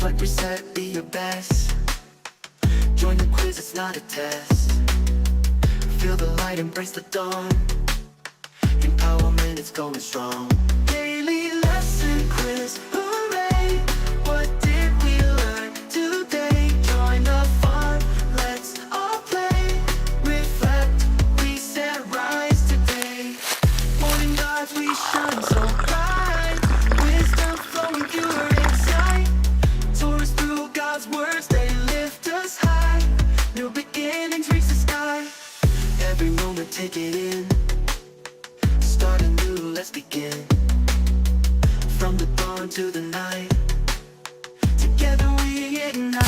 Reflect, reset, be your best. Join the quiz, it's not a test. Feel the light, embrace the dawn. Empowerment is going strong. Daily lesson quiz, hooray! What did we learn today? Join the fun, let's all play. Reflect, reset, rise today. Morning gods, we shine so bright. Wisdom flowing, pure insight. Soar us through God's words, they lift us high. New beginnings reach the sky. Every moment, take it in. Start anew, let's begin. From the dawn to the night, together we ignite.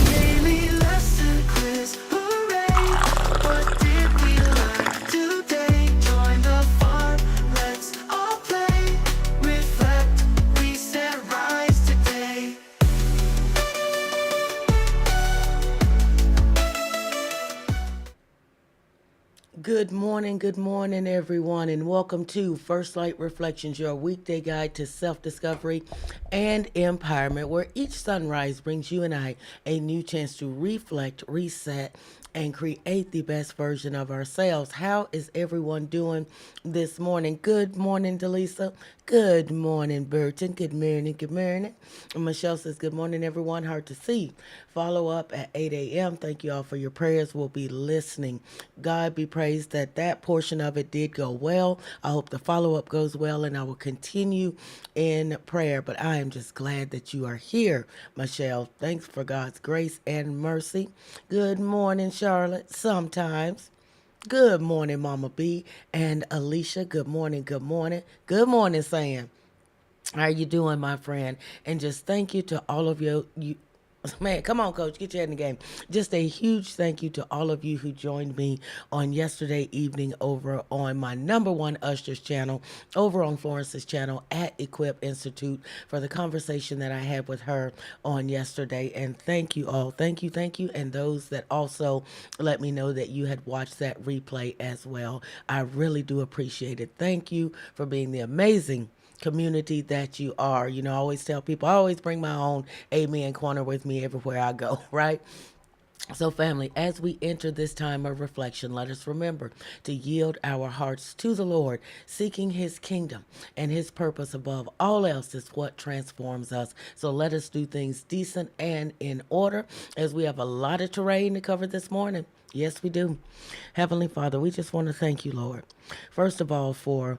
Daily lesson quiz, hooray! What did we learn today? Join the fun, let's all play. Reflect, reset, rise today. Good morning, everyone, and welcome to First Light Reflections, your weekday guide to self-discovery and empowerment, where each sunrise brings you and I a new chance to reflect, reset, and create the best version of ourselves. How is everyone doing this morning? Good morning, Delisa. Good morning, Burton. Good morning, good morning. And Michelle says, good morning, everyone. Hard to see. Follow up at 8 a.m. Thank you all for your prayers. We'll be listening. God be praised that portion of it did go well. I hope the follow-up goes well, and I will continue in prayer. But I am just glad that you are here, Michelle. Thanks for God's grace and mercy. Good morning, Charlotte. Sometimes. Good morning, Mama B and Alicia. Good morning, good morning. Good morning, Sam. How are you doing, my friend? And just thank you to all of you. Man, come on, Coach, get your head in the game. Just a huge thank you to all of you who joined me on yesterday evening over on my number one Ushers channel, over on Florence's channel at Equip Institute, for the conversation that I had with her on yesterday. And thank you all. Thank you. And those that also let me know that you had watched that replay as well. I really do appreciate it. Thank you for being the amazing community that you are. You know, I always tell people, I always bring my own amen corner with me everywhere I go, right? So family, as we enter this time of reflection, let us remember to yield our hearts to the Lord, seeking his kingdom and his purpose above all else is what transforms us. So let us do things decent and in order, as we have a lot of terrain to cover this morning. Yes, we do. Heavenly Father, we just want to thank you, Lord, first of all, for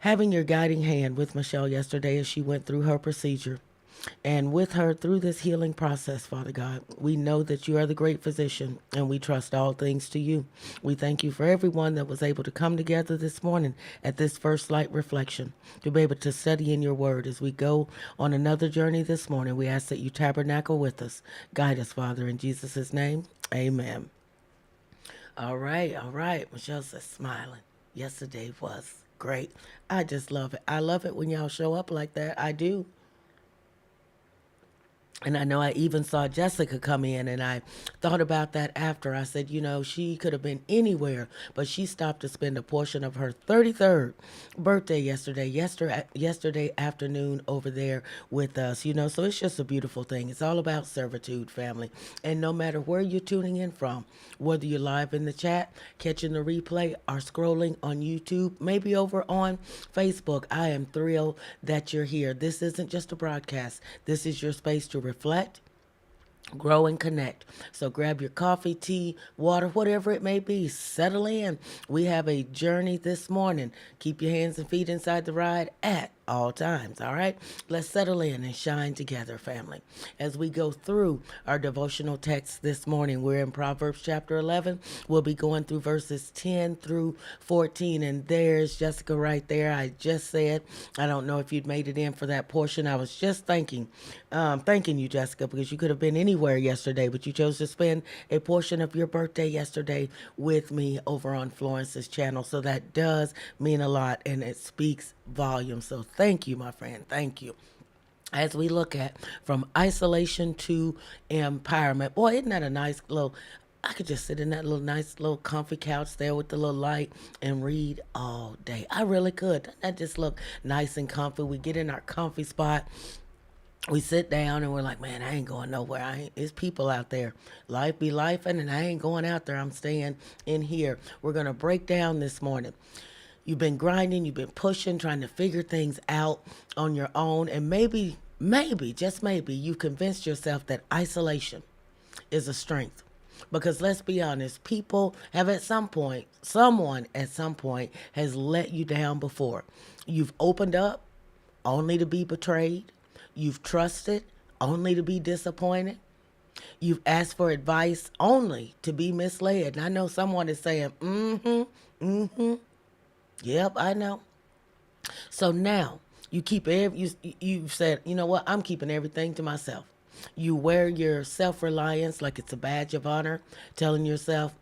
having your guiding hand with Michelle yesterday as she went through her procedure, and with her through this healing process, Father God. We know that you are the great physician, and we trust all things to you. We thank you for everyone that was able to come together this morning at this First Light Reflection, to be able to study in your word as we go on another journey this morning. We ask that you tabernacle with us. Guide us, Father, in Jesus' name. Amen. All right. Michelle says, smiling. Yesterday was great. I just love it. I love it when y'all show up like that. I do. And I know I even saw Jessica come in, and I thought about that after. I said, you know, she could have been anywhere, but she stopped to spend a portion of her 33rd birthday yesterday afternoon over there with us, you know. So it's just a beautiful thing. It's all about servitude, family. And no matter where you're tuning in from, whether you're live in the chat, catching the replay, or scrolling on YouTube, maybe over on Facebook, I am thrilled that you're here. This isn't just a broadcast. This is your space to reflect, grow, and connect. So grab your coffee, tea, water, whatever it may be. Settle in. We have a journey this morning. Keep your hands and feet inside the ride at all times. All right, let's settle in and shine together, family. As we go through our devotional text this morning, we're in Proverbs chapter 11. We'll be going through verses 10 through 14, and there's Jessica right there. I just said, I don't know if you'd made it in for that portion. I was just thanking you, Jessica, because you could have been anywhere yesterday, but you chose to spend a portion of your birthday yesterday with me over on Florence's channel. So that does mean a lot, and it speaks volumes. So thank you, my friend. Thank you. As we look at from isolation to empowerment. Boy, isn't that a nice little, I could just sit in that little nice little comfy couch there with the little light and read all day. I really could. Doesn't that just look nice and comfy? We get in our comfy spot We sit down and we're like, man, I ain't going nowhere. It's people out there. Life be life, and I ain't going out there. I'm staying in here. We're going to break down this morning. You've been grinding, you've been pushing, trying to figure things out on your own. And maybe, just maybe, you've convinced yourself that isolation is a strength. Because let's be honest, people have someone at some point has let you down before. You've opened up only to be betrayed. You've trusted only to be disappointed. You've asked for advice only to be misled. And I know someone is saying, yep, I know. So now you've said, you know what? I'm keeping everything to myself. You wear your self-reliance like it's a badge of honor, telling yourself,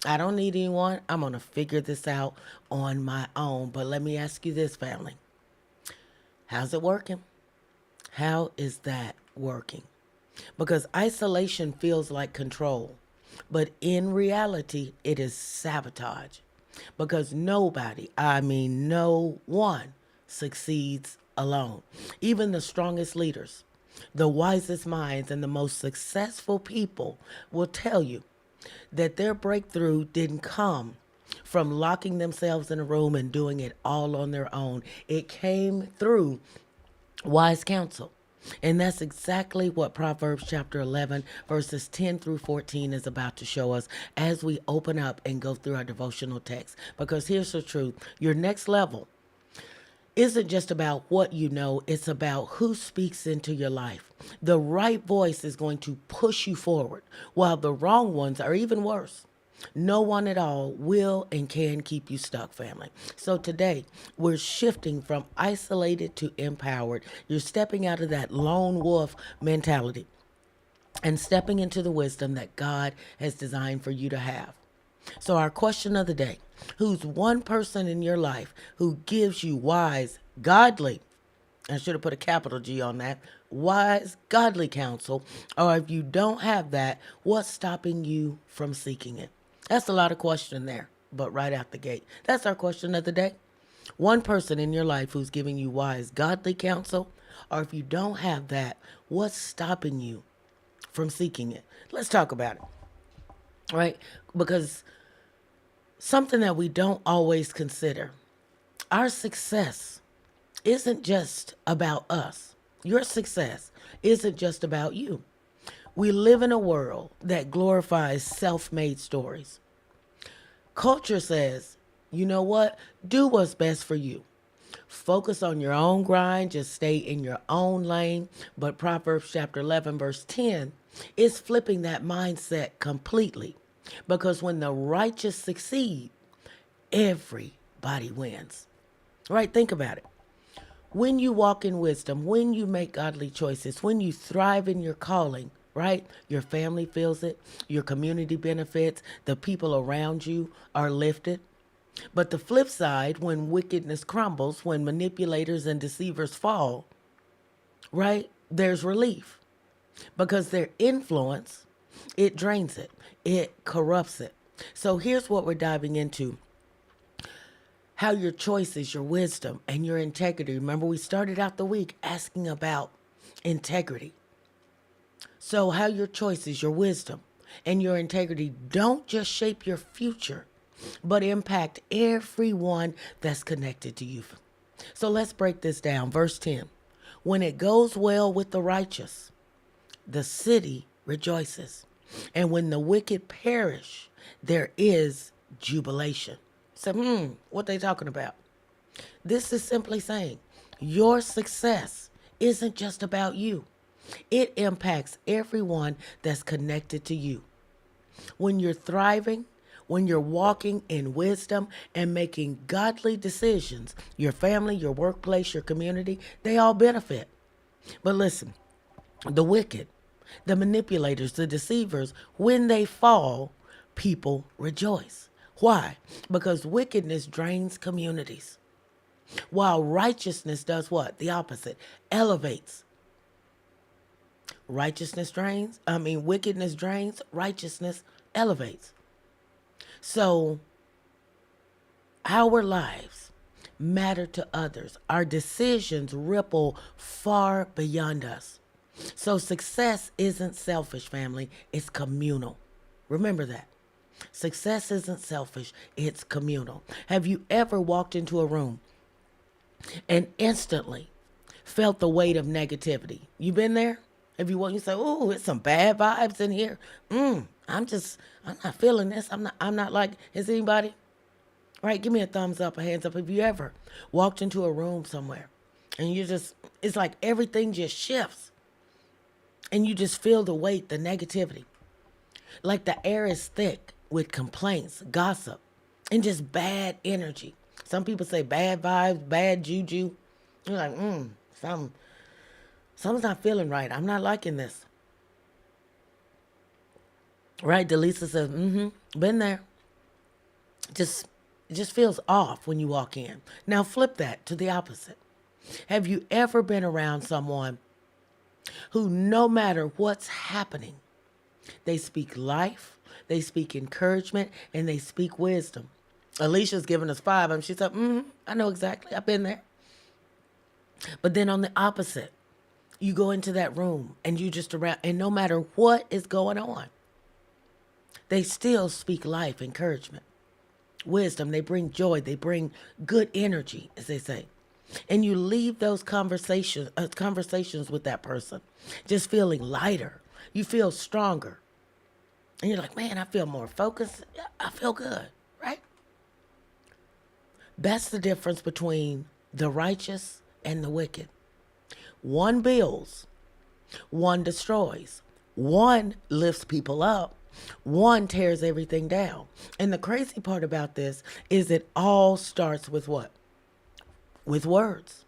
I don't need anyone. I'm going to figure this out on my own. But let me ask you this, family. How's it working? How is that working? Because isolation feels like control, but in reality, it is sabotage. Because nobody, I mean no one, succeeds alone. Even the strongest leaders, the wisest minds, and the most successful people will tell you that their breakthrough didn't come from locking themselves in a room and doing it all on their own. It came through wise counsel. And that's exactly what Proverbs chapter 11, verses 10 through 14 is about to show us as we open up and go through our devotional text. Because here's the truth. Your next level isn't just about what you know, it's about who speaks into your life. The right voice is going to push you forward, while the wrong ones are even worse. No one at all will and can keep you stuck, family. So today, we're shifting from isolated to empowered. You're stepping out of that lone wolf mentality and stepping into the wisdom that God has designed for you to have. So our question of the day, who's one person in your life who gives you wise, godly, I should have put a capital G on that, wise, godly counsel, or if you don't have that, what's stopping you from seeking it? That's a lot of question there, but right out the gate. That's our question of the day. One person in your life who's giving you wise, godly counsel, or if you don't have that, what's stopping you from seeking it? Let's talk about it, right? Because something that we don't always consider, our success isn't just about us. Your success isn't just about you. We live in a world that glorifies self-made stories. Culture says, you know what? Do what's best for you. Focus on your own grind. Just stay in your own lane. But Proverbs chapter 11, verse 10 is flipping that mindset completely. Because when the righteous succeed, everybody wins. Right? Think about it. When you walk in wisdom, when you make godly choices, when you thrive in your calling, right? Your family feels it, your community benefits, the people around you are lifted. But the flip side, when wickedness crumbles, when manipulators and deceivers fall, right? There's relief because their influence, it drains it, it corrupts it. So here's what we're diving into. How your choices, your wisdom, and your integrity. Remember, we started out the week asking about integrity. So how your choices, your wisdom, and your integrity don't just shape your future, but impact everyone that's connected to you. So let's break this down. Verse 10. When it goes well with the righteous, the city rejoices. And when the wicked perish, there is jubilation. So, what they talking about? This is simply saying your success isn't just about you. It impacts everyone that's connected to you. When you're thriving, when you're walking in wisdom and making godly decisions, your family, your workplace, your community, they all benefit. But listen, the wicked, the manipulators, the deceivers, when they fall, people rejoice. Why? Because wickedness drains communities, while righteousness does what? The opposite, elevates. Wickedness drains, righteousness elevates. So our lives matter to others. Our decisions ripple far beyond us. So success isn't selfish, family. It's communal. Remember that. Success isn't selfish. It's communal. Have you ever walked into a room and instantly felt the weight of negativity? You been there? Have you walked, you say, "Oh, it's some bad vibes in here. I'm not feeling this. I'm not like, is anybody?" Right? Give me a thumbs up, a hands up. Have you ever walked into a room somewhere and it's like everything just shifts and you just feel the weight, the negativity. Like the air is thick with complaints, gossip, and just bad energy. Some people say bad vibes, bad juju. You're like, something's not feeling right. I'm not liking this. Right? Delisa says, been there. It just feels off when you walk in. Now flip that to the opposite. Have you ever been around someone who, no matter what's happening, they speak life, they speak encouragement, and they speak wisdom? Alicia's giving us 5, and she said, I know exactly. I've been there. But then on the opposite, you go into that room and you just around, and no matter what is going on, they still speak life, encouragement, wisdom. They bring joy. They bring good energy, as they say. And you leave those conversations with that person just feeling lighter. You feel stronger. And you're like, man, I feel more focused. I feel good, right? That's the difference between the righteous and the wicked. One builds, one destroys, one lifts people up, one tears everything down. And the crazy part about this is it all starts with what? With words.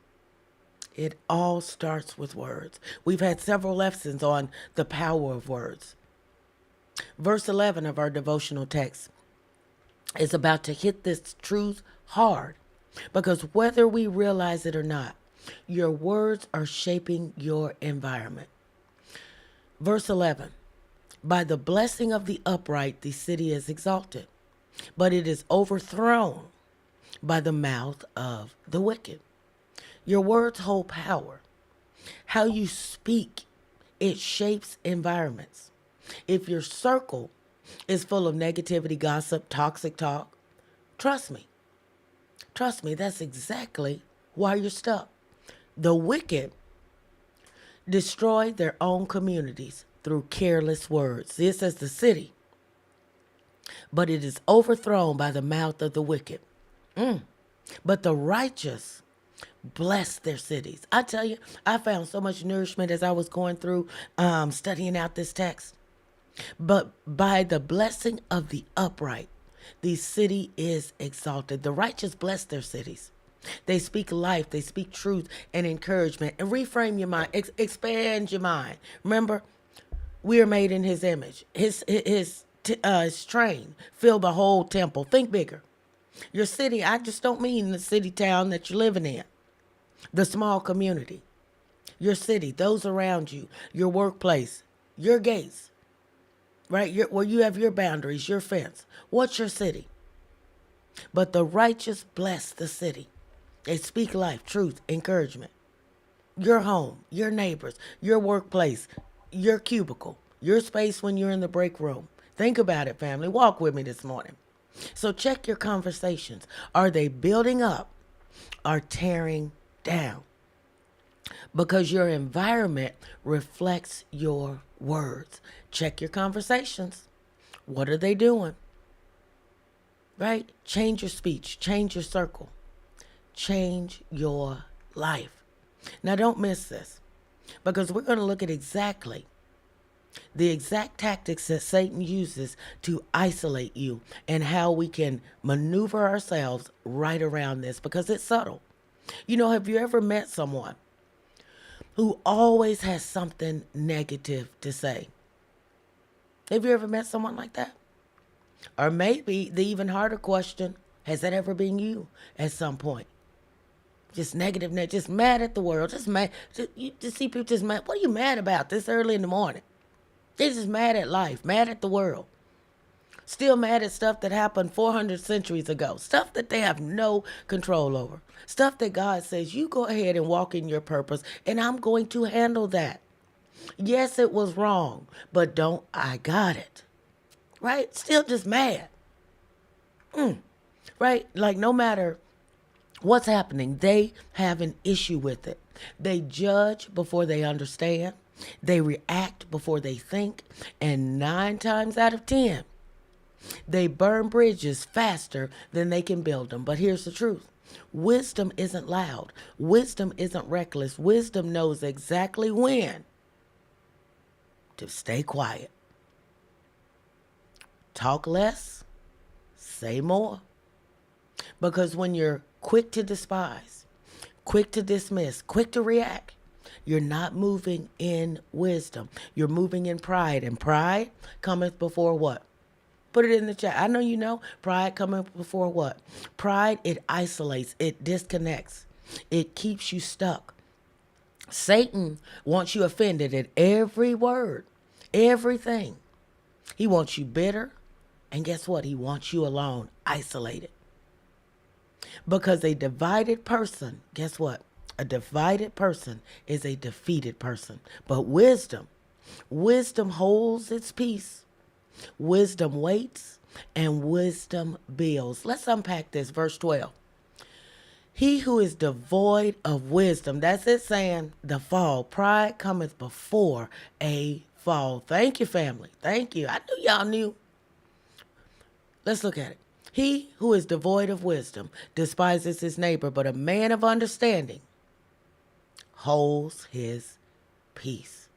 It all starts with words. We've had several lessons on the power of words. Verse 11 of our devotional text is about to hit this truth hard, because whether we realize it or not, your words are shaping your environment. Verse 11, by the blessing of the upright, the city is exalted, but it is overthrown by the mouth of the wicked. Your words hold power. How you speak, it shapes environments. If your circle is full of negativity, gossip, toxic talk, trust me, that's exactly why you're stuck. The wicked destroy their own communities through careless words. This is the city, but it is overthrown by the mouth of the wicked. But the righteous bless their cities. I tell you, I found so much nourishment as I was going through studying out this text. But by the blessing of the upright, the city is exalted. The righteous bless their cities. They speak life, they speak truth and encouragement. And reframe your mind, expand your mind. Remember, we are made in his image. His train fill the whole temple. Think bigger. Your city, I just don't mean the city town that you're living in, the small community. Your city, those around you, your workplace, your gates, right? Where you have your boundaries, your fence. What's your city? But the righteous bless the city. They speak life, truth, encouragement. Your home, your neighbors, your workplace, your cubicle, your space when you're in the break room. Think about it, family. Walk with me this morning. So check your conversations. Are they building up or tearing down? Because your environment reflects your words. Check your conversations. What are they doing? Right? Change your speech. Change your circle. Change your life. Now don't miss this, because we're going to look at the exact tactics that Satan uses to isolate you and how we can maneuver ourselves right around this, because it's subtle. You know, have you ever met someone who always has something negative to say? Have you ever met someone like that? Or maybe the even harder question, has that ever been you at some point? Just negative, just mad at the world, you just see people just mad. What are you mad about this early in the morning? They're just mad at life, mad at the world. Still mad at stuff that happened 400 centuries ago. Stuff that they have no control over. Stuff that God says, you go ahead and walk in your purpose, and I'm going to handle that. Yes, it was wrong, but I got it. Right? Still just mad. Right? Like no matter what's happening, they have an issue with it. They judge before they understand. They react before they think. And 9 times out of 10, they burn bridges faster than they can build them. But here's the truth. Wisdom isn't loud. Wisdom isn't reckless. Wisdom knows exactly when to stay quiet. Talk less, say more. Because when you're quick to despise, quick to dismiss, quick to react, you're not moving in wisdom. You're moving in pride. And pride cometh before what? Put it in the chat. I know you know. Pride cometh before what? Pride, it isolates. It disconnects. It keeps you stuck. Satan wants you offended at every word, everything. He wants you bitter. And guess what? He wants you alone, isolated. Because a divided person, guess what? A divided person is a defeated person. But wisdom holds its peace. Wisdom waits and wisdom builds. Let's unpack this. Verse 12. He who is devoid of wisdom, that's it saying the fall. Pride cometh before a fall. Thank you, family. Thank you. I knew y'all knew. Let's look at it. He who is devoid of wisdom despises his neighbor, but a man of understanding holds his peace.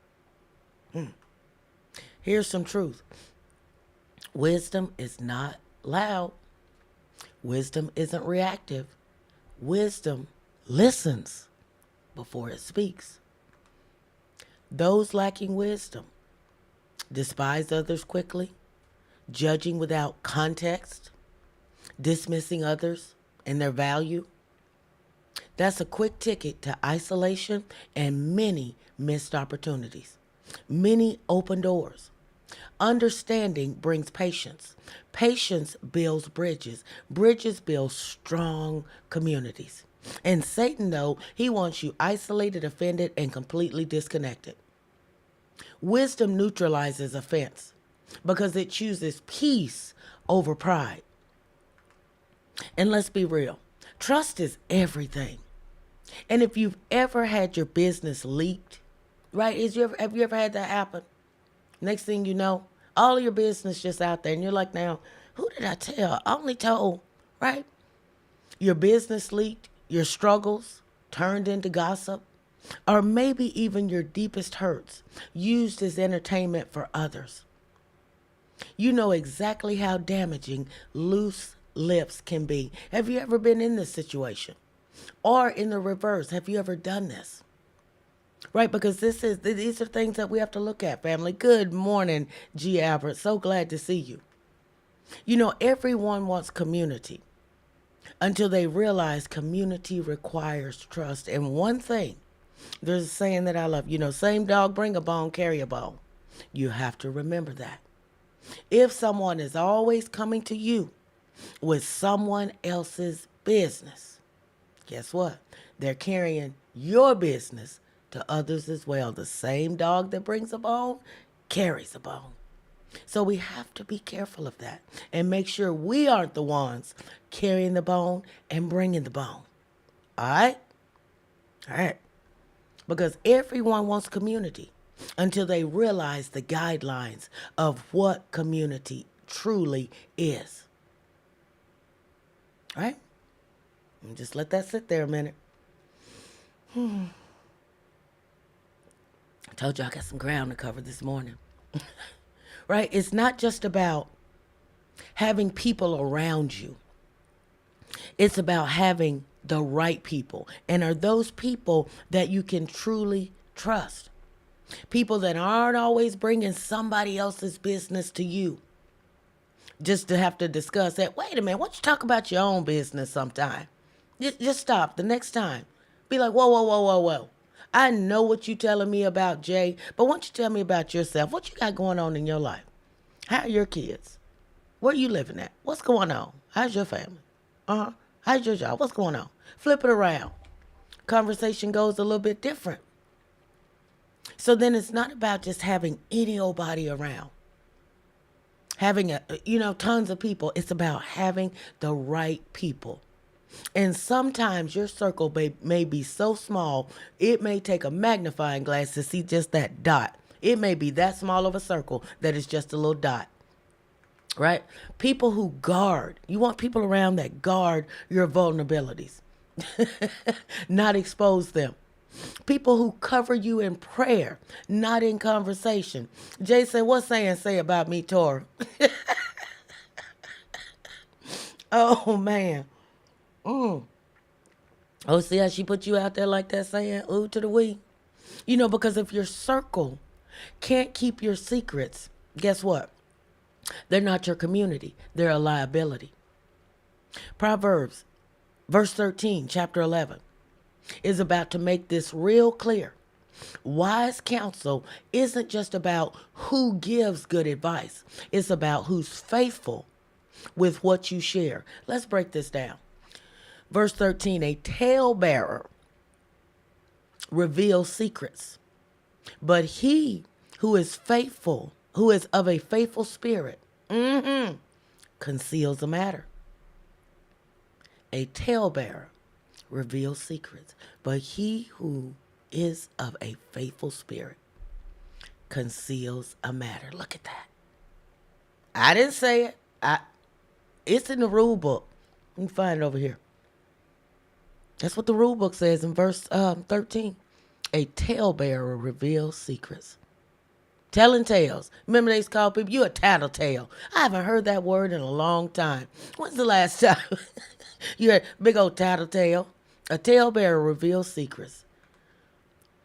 Here's some truth. Wisdom is not loud. Wisdom isn't reactive. Wisdom listens before it speaks. Those lacking wisdom despise others quickly, judging without context, dismissing others and their value. That's a quick ticket to isolation and many missed opportunities, many open doors. Understanding brings patience. Patience builds bridges. Bridges build strong communities. And Satan, though, he wants you isolated, offended, and completely disconnected. Wisdom neutralizes offense because it chooses peace over pride. And let's be real. Trust is everything. And if you've ever had your business leaked, right? Have you ever had that happen? Next thing you know, all of your business just out there. And you're like, now, who did I tell? I only told, right? Your business leaked, your struggles turned into gossip, or maybe even your deepest hurts used as entertainment for others. You know exactly how damaging loose lips can be. Have you ever been in this situation? Or in the reverse, have you ever done this? Right, because these are things that we have to look at, family. Good morning, G. Albert. So glad to see you. You know, everyone wants community until they realize community requires trust. And one thing, there's a saying that I love, same dog bring a bone, carry a bone. You have to remember that. If someone is always coming to you with someone else's business, guess what? They're carrying your business to others as well. The same dog that brings a bone carries a bone. So we have to be careful of that and make sure we aren't the ones carrying the bone and bringing the bone. All right? All right. Because everyone wants community until they realize the guidelines of what community truly is. All right? And just let that sit there a minute. I told you I got some ground to cover this morning. Right? It's not just about having people around you. It's about having the right people. And are those people that you can truly trust? People that aren't always bringing somebody else's business to you just to have to discuss that. Wait a minute, why don't you talk about your own business sometime? Just stop the next time. Be like, whoa, whoa, whoa, whoa, whoa. I know what you're telling me about Jay, but why don't you tell me about yourself? What you got going on in your life? How are your kids? Where you living at? What's going on? How's your family? How's your job? What's going on? Flip it around. Conversation goes a little bit different. So then it's not about just having any old body around, having tons of people. It's about having the right people. And sometimes your circle may be so small, it may take a magnifying glass to see just that dot. It may be that small of a circle that is just a little dot, right? People who guard. You want people around that guard your vulnerabilities, not expose them. People who cover you in prayer, not in conversation. Jay said, "What saying say about me, Tora?" Oh, man. Oh, see how she put you out there like that, saying, ooh to the we? Because if your circle can't keep your secrets, guess what? They're not your community. They're a liability. Proverbs, verse 13, chapter 11, is about to make this real clear. Wise counsel isn't just about who gives good advice. It's about who's faithful with what you share. Let's break this down. Verse 13, a talebearer reveals secrets, but he who is faithful, who is of a faithful spirit, conceals a matter. A talebearer reveals secrets, but he who is of a faithful spirit conceals a matter. Look at that. I didn't say it. It's in the rule book. You can find it over here. That's what the rule book says in verse 13. A talebearer reveals secrets. Telling tales. Remember they used to call people, you a tattletale. I haven't heard that word in a long time. When's the last time you heard big old tattletale? A talebearer reveals secrets.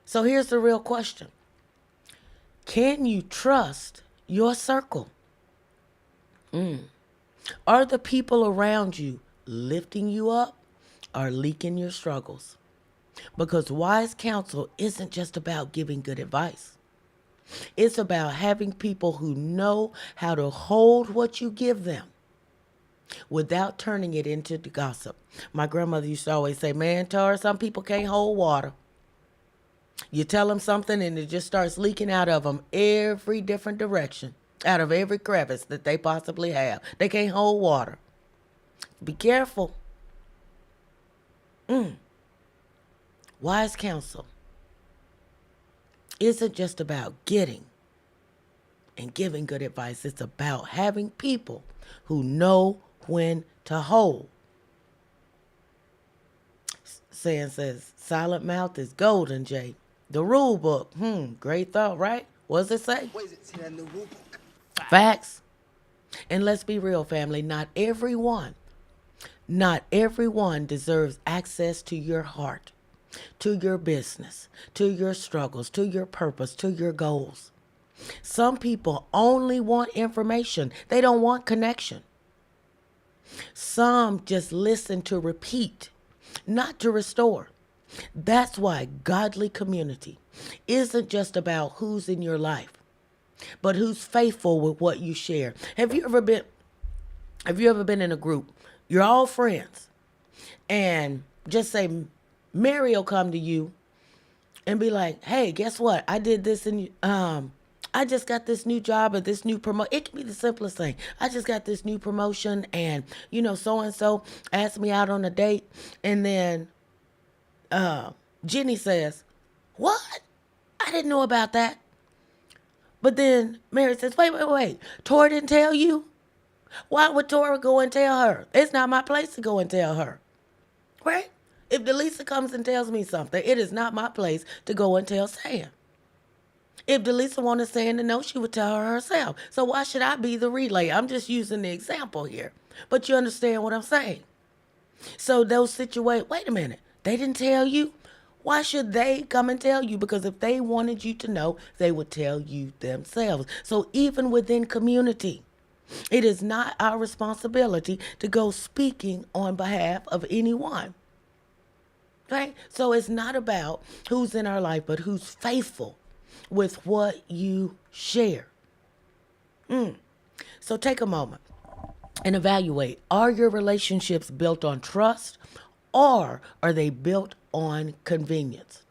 So here's the real question. Can you trust your circle? Are the people around you lifting you up or leaking your struggles? Because wise counsel isn't just about giving good advice. It's about having people who know how to hold what you give them without turning it into the gossip. My grandmother used to always say, man, Tara, some people can't hold water. You tell them something and it just starts leaking out of them every different direction, out of every crevice that they possibly have. They can't hold water. Be careful. Wise counsel isn't just about getting and giving good advice. It's about having people who know when to hold. Saying says, silent mouth is golden, Jay. The rule book. Great thought, right? What does it say? What is it? See that in the rule book? Facts. And let's be real, family. Not everyone deserves access to your heart, to your business, to your struggles, to your purpose, to your goals. Some people only want information. They don't want connection. Some just listen to repeat, not to restore. That's why godly community isn't just about who's in your life, but who's faithful with what you share. Have you ever been in a group? You're all friends, and just say Mary will come to you and be like, "Hey, guess what? I did this, and I just got this new job or this new promotion." It can be the simplest thing. I just got this new promotion, and so and so asked me out on a date, and then Jenny says, "What? I didn't know about that." But then Mary says, wait. Tora didn't tell you? Why would Tora go and tell her? It's not my place to go and tell her. Right? If Delisa comes and tells me something, it is not my place to go and tell Sam. If Delisa wanted Sam to know, she would tell her herself. So why should I be the relay? I'm just using the example here. But you understand what I'm saying. So those situations, wait a minute, they didn't tell you? Why should they come and tell you? Because if they wanted you to know, they would tell you themselves. So even within community, it is not our responsibility to go speaking on behalf of anyone. Right? So it's not about who's in our life, but who's faithful with what you share. So take a moment and evaluate. Are your relationships built on trust, or are they built on convenience?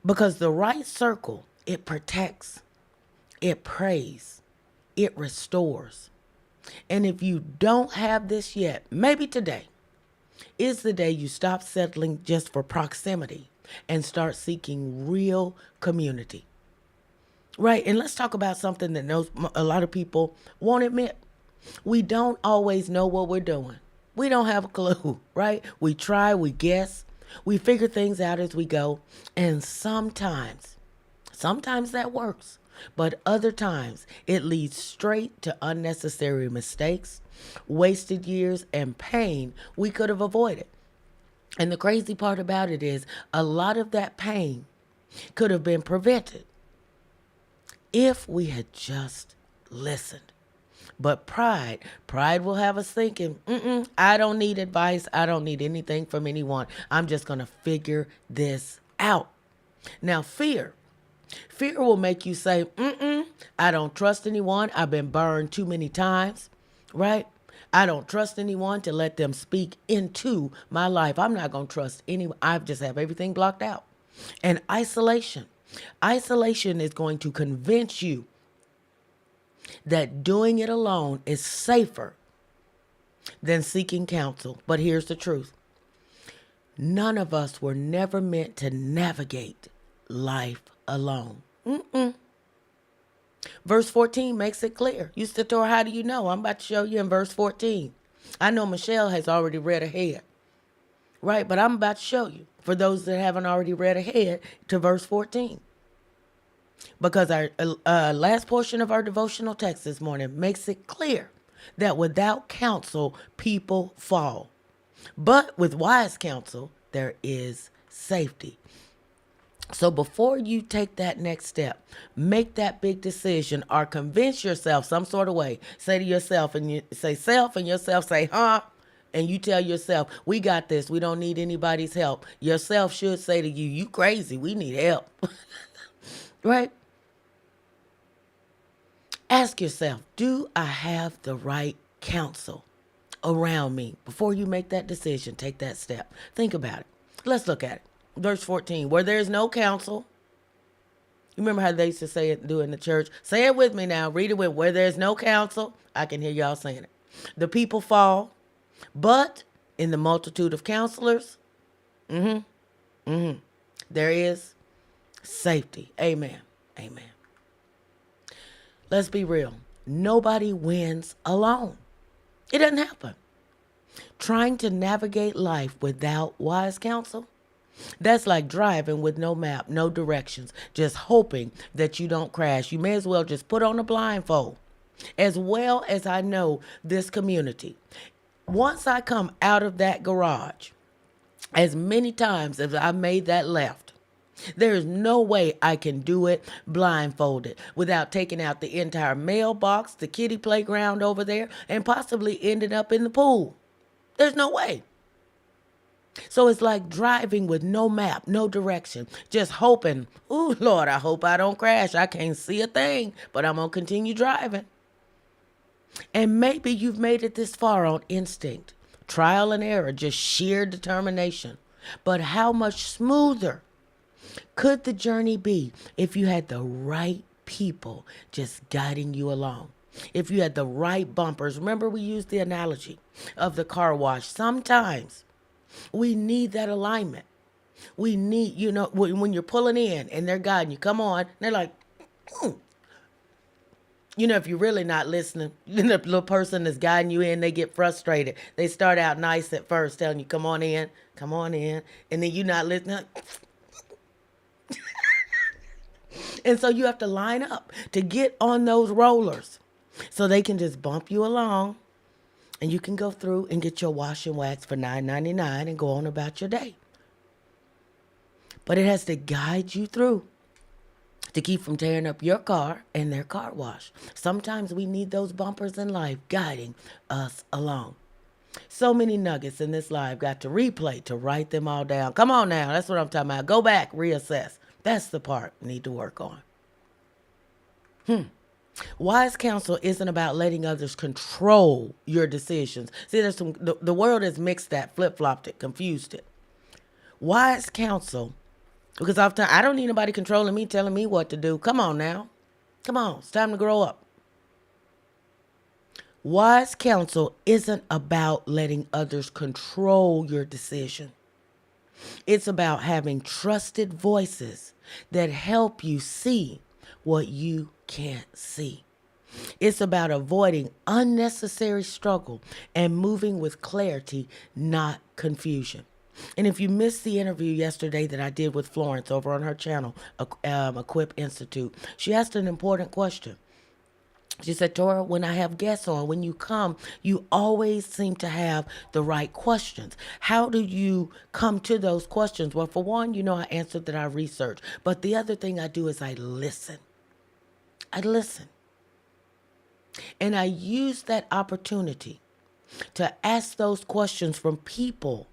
Because the right circle, it protects, it prays, it restores. And if you don't have this yet, maybe today is the day you stop settling just for proximity and start seeking real community. Right? And let's talk about something that a lot of people won't admit. We don't always know what we're doing. We don't have a clue, right? We try, we guess, we figure things out as we go. And sometimes that works. But other times it leads straight to unnecessary mistakes, wasted years, and pain we could have avoided. And the crazy part about it is a lot of that pain could have been prevented if we had just listened. But pride will have us thinking, I don't need advice. I don't need anything from anyone. I'm just going to figure this out. Now, fear will make you say, I don't trust anyone. I've been burned too many times, right? I don't trust anyone to let them speak into my life. I'm not going to trust anyone. I just have everything blocked out. And isolation is going to convince you that doing it alone is safer than seeking counsel. But here's the truth. None of us were never meant to navigate life alone. Verse 14 makes it clear. You said to her, how do you know? I'm about to show you in verse 14. I know Michelle has already read ahead, right? But I'm about to show you, for those that haven't already read ahead, to verse 14. Because our last portion of our devotional text this morning makes it clear that without counsel, people fall. But with wise counsel, there is safety. So before you take that next step, make that big decision or convince yourself some sort of way. Say to yourself, and you say self, and yourself say, and you tell yourself, we got this. We don't need anybody's help. Yourself should say to you, you crazy. We need help. Right? Ask yourself, do I have the right counsel around me? Before you make that decision, take that step. Think about it. Let's look at it. Verse 14, where there is no counsel. You remember how they used to say it, do it in the church? Say it with me now. Read it with, where there is no counsel. I can hear y'all saying it. The people fall, but in the multitude of counselors, there is safety. Amen. Amen. Let's be real. Nobody wins alone. It doesn't happen. Trying to navigate life without wise counsel, that's like driving with no map, no directions, just hoping that you don't crash. You may as well just put on a blindfold. As well as I know this community, once I come out of that garage, as many times as I made that left, there is no way I can do it blindfolded without taking out the entire mailbox, the kiddie playground over there, and possibly ending up in the pool. There's no way. So it's like driving with no map, no direction, just hoping, oh, Lord, I hope I don't crash. I can't see a thing, but I'm going to continue driving. And maybe you've made it this far on instinct, trial and error, just sheer determination. But how much smoother could the journey be if you had the right people just guiding you along? If you had the right bumpers. Remember, we used the analogy of the car wash. Sometimes we need that alignment. We need, when you're pulling in and they're guiding you, come on. They're like, if you're really not listening, the little person that's guiding you in, they get frustrated. They start out nice at first, telling you, come on in. And then you're not listening. And so you have to line up to get on those rollers so they can just bump you along and you can go through and get your wash and wax for $9.99 and go on about your day. But it has to guide you through to keep from tearing up your car and their car wash. Sometimes we need those bumpers in life guiding us along. So many nuggets in this life, got to replay to write them all down. Come on now, that's what I'm talking about. Go back, reassess. That's the part we need to work on. Wise counsel isn't about letting others control your decisions. See, the world has mixed that, flip-flopped it, confused it. Wise counsel Because often I don't need nobody controlling me, telling me what to do. Come on now. Come on. It's time to grow up. Wise counsel isn't about letting others control your decision. It's about having trusted voices that help you see what you can't see. It's about avoiding unnecessary struggle and moving with clarity, not confusion. And if you missed the interview yesterday that I did with Florence over on her channel, Equip Institute, she asked an important question. She said, Tora, when I have guests on, when you come, you always seem to have the right questions. How do you come to those questions? Well, for one, I answered that I research. But the other thing I do is I listen. I listen. And I use that opportunity to ask those questions from people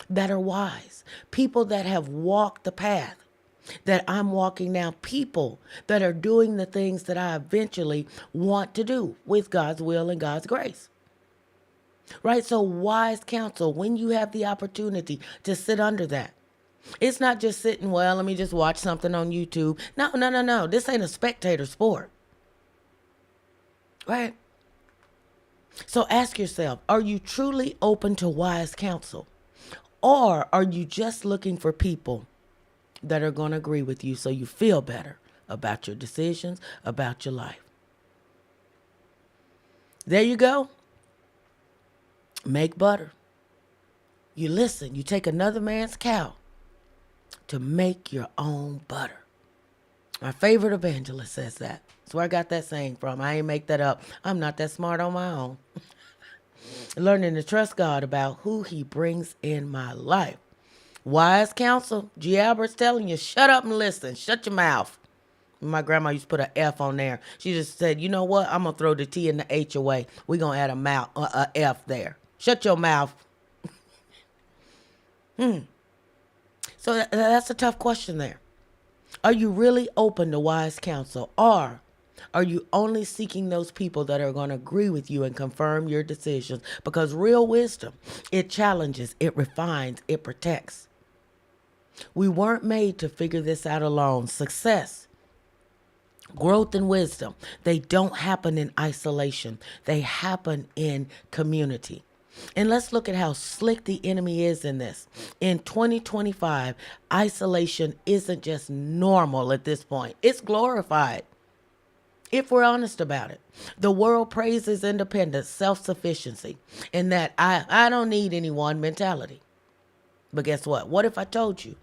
that are wise, people that have walked the path that I'm walking now, people that are doing the things that I eventually want to do with God's will and God's grace. Right? So wise counsel, when you have the opportunity to sit under that, it's not just sitting, well, let me just watch something on YouTube. No. This ain't a spectator sport. Right? So ask yourself, are you truly open to wise counsel? Or are you just looking for people that are going to agree with you so you feel better about your decisions, about your life? There you go. Make butter. You listen. You take another man's cow to make your own butter. My favorite evangelist says that. That's where I got that saying from. I ain't make that up. I'm not that smart on my own. Learning to trust God about who he brings in my life. Wise counsel, G. Albert's telling you, shut up and listen. Shut your mouth. My grandma used to put an F on there. She just said, you know what? I'm going to throw the T and the H away. We're going to add a F there. Shut your mouth. So that's a tough question there. Are you really open to wise counsel? Or are you only seeking those people that are going to agree with you and confirm your decisions? Because real wisdom, it challenges, it refines, it protects. We weren't made to figure this out alone. Success, growth, and wisdom, they don't happen in isolation. They happen in community. And let's look at how slick the enemy is in this. In 2025, isolation isn't just normal at this point. It's glorified. If we're honest about it, the world praises independence, self-sufficiency, and that I don't need anyone mentality. But guess what? What if I told you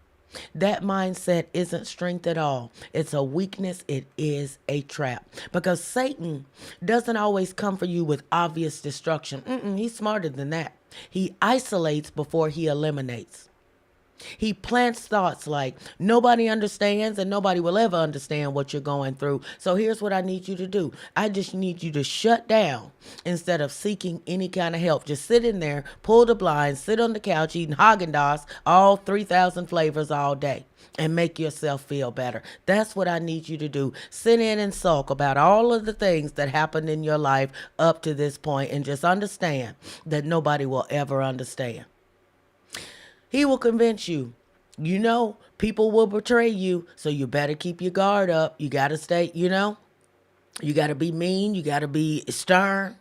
that mindset isn't strength at all? It's a weakness. It is a trap. Because Satan doesn't always come for you with obvious destruction. He's smarter than that. He isolates before he eliminates. He plants thoughts like nobody understands and nobody will ever understand what you're going through. So here's what I need you to do. I just need you to shut down instead of seeking any kind of help. Just sit in there, pull the blinds, sit on the couch eating Haagen-Dazs, all 3,000 flavors all day, and make yourself feel better. That's what I need you to do. Sit in and sulk about all of the things that happened in your life up to this point and just understand that nobody will ever understand. He will convince you, people will betray you, so you better keep your guard up. You got to stay, you got to be mean. You got to be stern.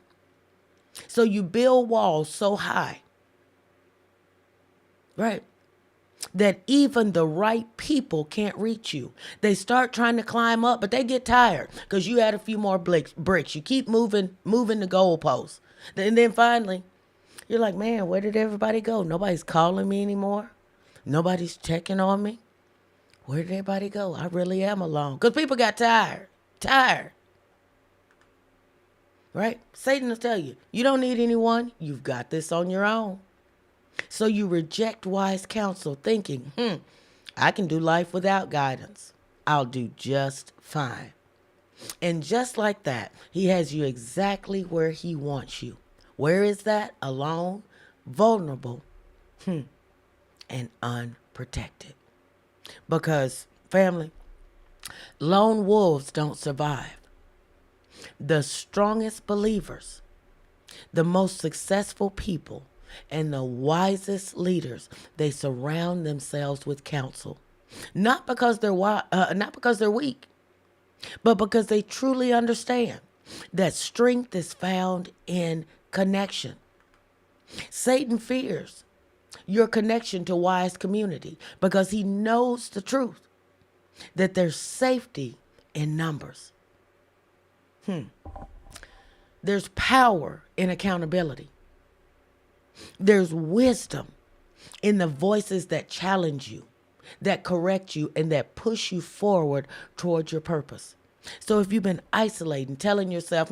So you build walls so high, right, that even the right people can't reach you. They start trying to climb up, but they get tired because you add a few more bricks. You keep moving the goalposts. And then finally, you're like, man, where did everybody go? Nobody's calling me anymore. Nobody's checking on me. Where did everybody go? I really am alone. Because people got tired. Right? Satan will tell you, you don't need anyone. You've got this on your own. So you reject wise counsel thinking, I can do life without guidance. I'll do just fine. And just like that, he has you exactly where he wants you. Where is that? Alone, vulnerable, and unprotected. Because, family, lone wolves don't survive. The strongest believers, the most successful people, and the wisest leaders, they surround themselves with counsel. not because not because they're weak, but because they truly understand that strength is found in connection. Satan fears your connection to wise community because he knows the truth that there's safety in numbers. There's power in accountability. There's wisdom in the voices that challenge you, that correct you, and that push you forward towards your purpose. So if you've been isolating, telling yourself,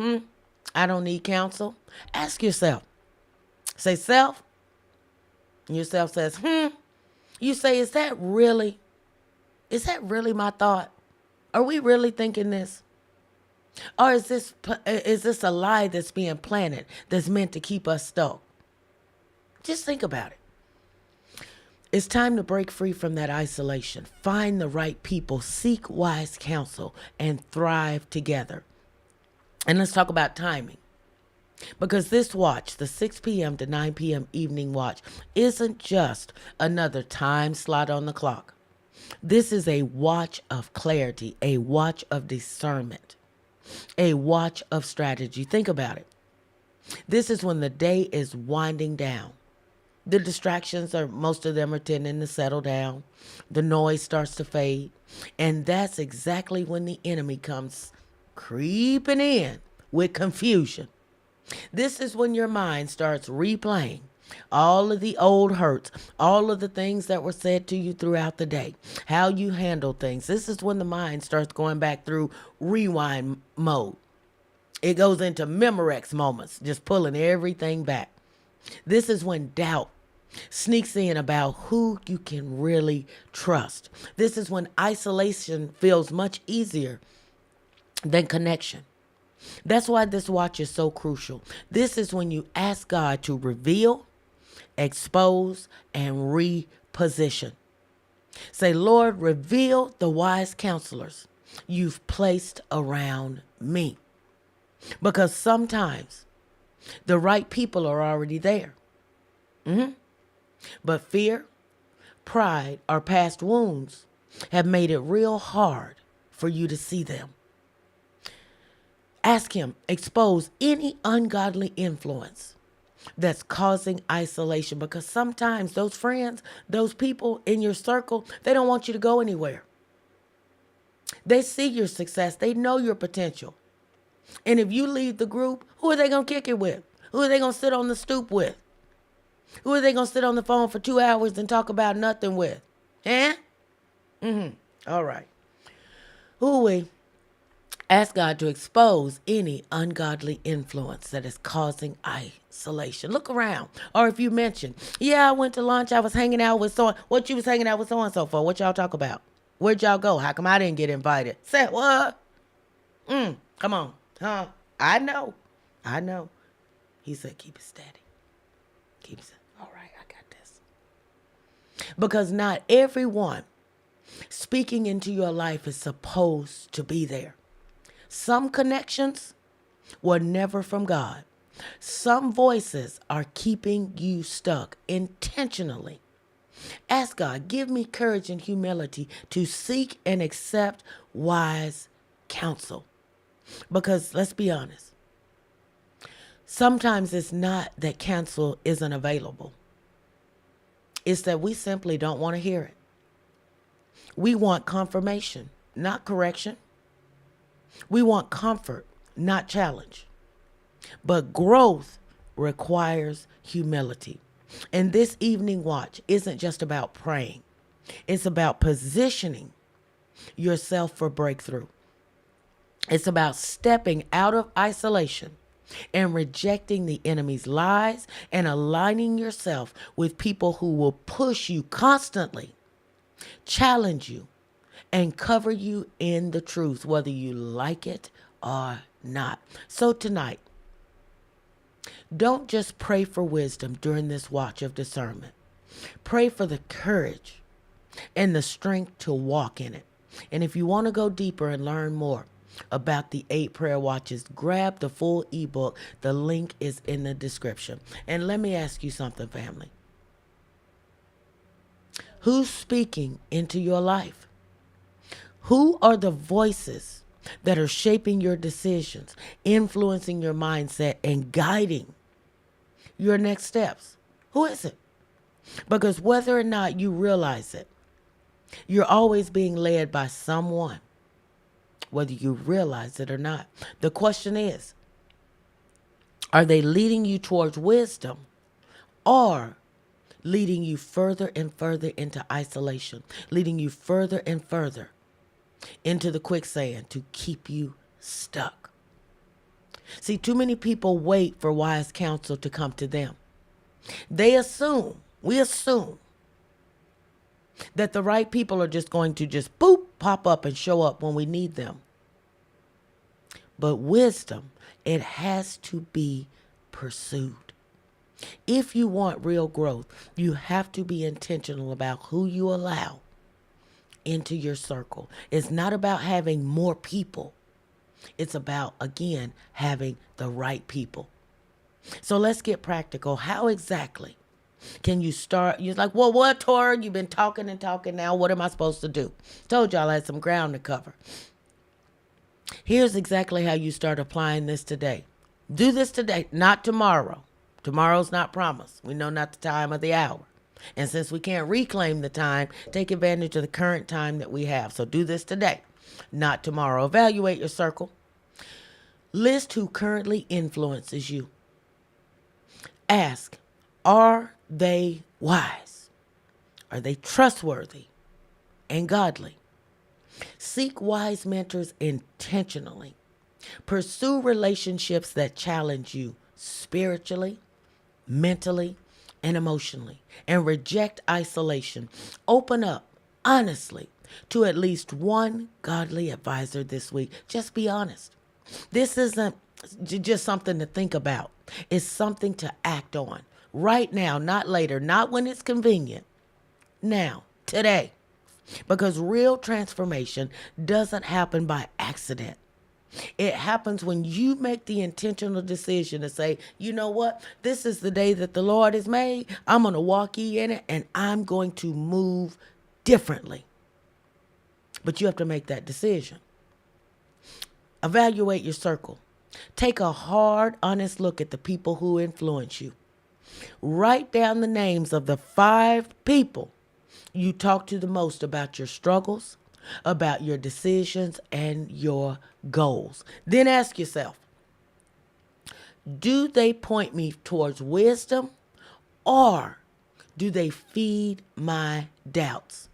I don't need counsel, ask yourself. Say, self. And yourself says, You say, is that really my thought? Are we really thinking this? Or is this a lie that's being planted that's meant to keep us stuck? Just think about it. It's time to break free from that isolation. Find the right people, seek wise counsel, and thrive together. And let's talk about timing. Because this watch, the 6 p.m. to 9 p.m. evening watch, isn't just another time slot on the clock. This is a watch of clarity, a watch of discernment, a watch of strategy. Think about it. This is when the day is winding down. The distractions most of them are tending to settle down. The noise starts to fade. And that's exactly when the enemy comes creeping in with confusion. This is when your mind starts replaying all of the old hurts, all of the things that were said to you throughout the day, how you handle things. This is when the mind starts going back through rewind mode. It goes into Memorex moments, just pulling everything back. This is when doubt sneaks in about who you can really trust. This is when isolation feels much easier than connection. That's why this watch is so crucial. This is when you ask God to reveal, expose, and reposition. Say, Lord, reveal the wise counselors you've placed around me. Because sometimes the right people are already there. But fear, pride, or past wounds have made it real hard for you to see them. Ask him, expose any ungodly influence that's causing isolation, because sometimes those friends, those people in your circle, they don't want you to go anywhere. They see your success. They know your potential. And if you leave the group, who are they going to kick it with? Who are they going to sit on the stoop with? Who are they going to sit on the phone for 2 hours and talk about nothing with? All right. Who we? Ask God to expose any ungodly influence that is causing isolation. Look around. Or if you mention, I went to lunch, I was hanging out with so-and-so. What you was hanging out with so-and-so for? What y'all talk about? Where'd y'all go? How come I didn't get invited? Say what? Come on. Huh? I know. He said, keep it steady. Keep it steady. All right, I got this. Because not everyone speaking into your life is supposed to be there. Some connections were never from God. Some voices are keeping you stuck intentionally. Ask God, give me courage and humility to seek and accept wise counsel. Because let's be honest, sometimes it's not that counsel isn't available. It's that we simply don't want to hear it. We want confirmation, not correction. We want comfort, not challenge. But growth requires humility. And this evening watch isn't just about praying. It's about positioning yourself for breakthrough. It's about stepping out of isolation and rejecting the enemy's lies and aligning yourself with people who will push you constantly, challenge you, and cover you in the truth, whether you like it or not. So tonight, don't just pray for wisdom during this watch of discernment. Pray for the courage and the strength to walk in it. And if you want to go deeper and learn more about the 8 prayer watches, grab the full ebook. The link is in the description. And let me ask you something, family. Who's speaking into your life? Who are the voices that are shaping your decisions, influencing your mindset, and guiding your next steps? Who is it? Because whether or not you realize it, you're always being led by someone, whether you realize it or not. The question is, are they leading you towards wisdom or leading you further and further into isolation, leading you further and further into the quicksand to keep you stuck? See, too many people wait for wise counsel to come to them. We assume that the right people are just going to just boop, pop up and show up when we need them. But wisdom, it has to be pursued. If you want real growth, you have to be intentional about who you allow into your circle. It's not about having more people. It's about, again, having the right people. So let's get practical. How exactly can you start? You're like, well, what, Tora? You've been talking and talking now. What am I supposed to do? Told y'all I had some ground to cover. Here's exactly how you start applying this today. Do this today, not tomorrow. Tomorrow's not promised. We know not the time of the hour. And since we can't reclaim the time, take advantage of the current time that we have. So do this today, not tomorrow. Evaluate your circle. List who currently influences you. Ask, are they wise? Are they trustworthy and godly? Seek wise mentors intentionally. Pursue relationships that challenge you spiritually, mentally, and emotionally. And reject isolation. Open up, honestly, to at least one godly advisor this week. Just be honest. This isn't just something to think about. It's something to act on. Right now, not later, not when it's convenient. Now, today. Because real transformation doesn't happen by accident. It happens when you make the intentional decision to say, you know what? This is the day that the Lord has made. I'm going to walk ye in it and I'm going to move differently. But you have to make that decision. Evaluate your circle. Take a hard, honest look at the people who influence you. Write down the names of the 5 people you talk to the most about your struggles, about your decisions, and your goals. Then ask yourself, do they point me towards wisdom or do they feed my doubts?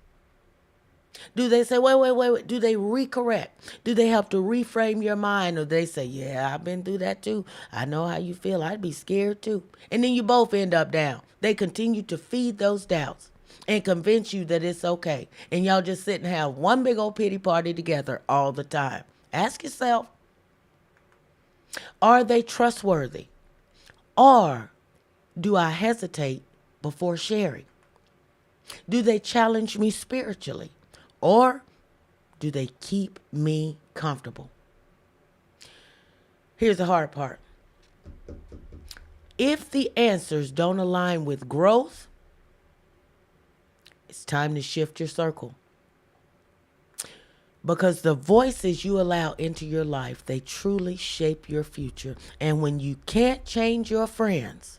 Do they say, wait. Do they recorrect? Do they help to reframe your mind? Or they say, yeah, I've been through that too. I know how you feel. I'd be scared too. And then you both end up down. They continue to feed those doubts and convince you that it's okay. And y'all just sit and have one big old pity party together all the time. Ask yourself, are they trustworthy? Or do I hesitate before sharing? Do they challenge me spiritually? Or do they keep me comfortable? Here's the hard part. If the answers don't align with growth, it's time to shift your circle. Because the voices you allow into your life, they truly shape your future. And when you can't change your friends,